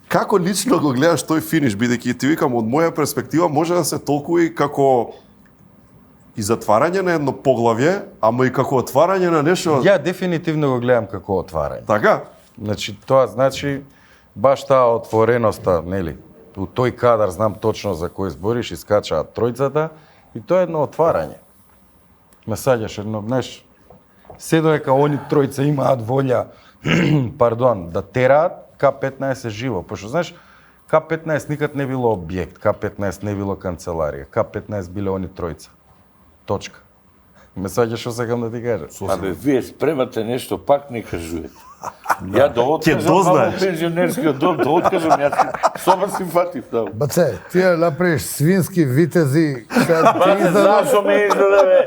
Како лично го гледаш тој финиш, бидејќи ти викам од моја перспектива може да се толкува и како и затварање на едно поглавје, ама и како отварање на нешто. Ја дефинитивно го гледам како отварање. Така? Значи тоа значи баш таа отвореноста, нели? У тој кадар знам точно за кој збориш, искачаат тројцата и тоа е едно отварање. Ме саѓаш едно, знаеш, се додека они тројца имаат волја, пардон, да тераат, К15 живо, пошто знаеш, К15 никад не било објект, К15 не било канцеларија, К15 биле они тројца. Точка. Ме саѓаш што сакам да ти кажам. Абе, вие спремате нешто, пак не кажувате. Ја да откажам малку пензионерскиот дом, да откажам, јас соба си фатив таму. Баце, ти ја направиш свински витези, Зашо ме издаде,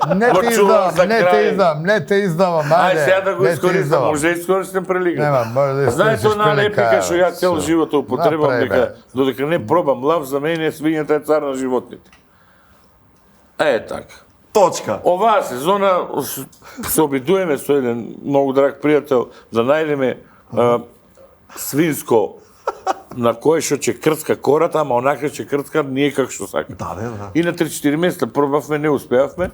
не те издавам, ајде сега да го искористам, може да искористам прилика. Нема, може да Знаете она лепика што ја цел живот употребам, дека додека не пробам лав, за мене свињата е цар на животните. Така. Точка. Оваа сезона се обидуваме со еден многу драг пријател да најдеме свинско на кое што ќе крцка кората, ама онака ќе крцка ние како што сакаме. Да. И на 3-4 места пробавме, не успеавме.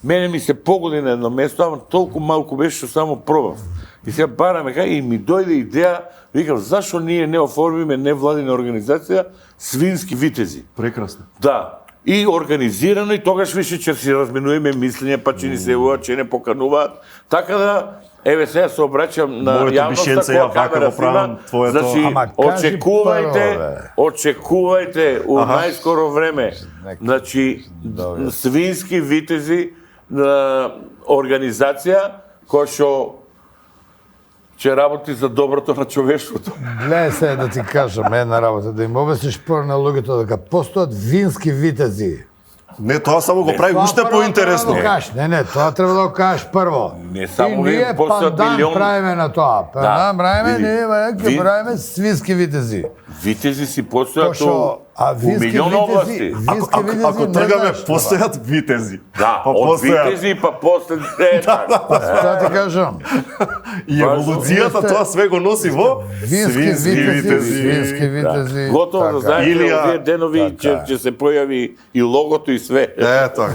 Мене ми се погоди на едно место, ама толку малку беше што само пробав. И сега бараме и ми дојде идеја, викам, зашо ние не оформиме невладина организација свински витези? Прекрасно. Да. И организирано, и тогаш више ќе си разменуваме мислења, па ќе ни се јавуваат, ќе не покануваат. Така да, еве сега се обраќам на јавноста која камера снима. Значи, очекувајте у најскоро време, значи, свински витези на организација која што ќе работи за доброто на човештвото. Гледај се да ти кажам една работа, да им обясниш прво на луѓето дека постојат вински витези. Не, тоа само го прави уште поинтересно. Не, тоа треба да го кажеш прво. Не само и ние пандан правиме на тоа. Пандан правиме, ние правиме свински витези. Витези си постојат у милион области. Ако тргаме, постојат витези. Да, од витези па после... Тоа ти кажам. И еволуцијата тоа све го носи во свински витези. Готово да знаете, овие денови ќе се појави и логото и све. Така.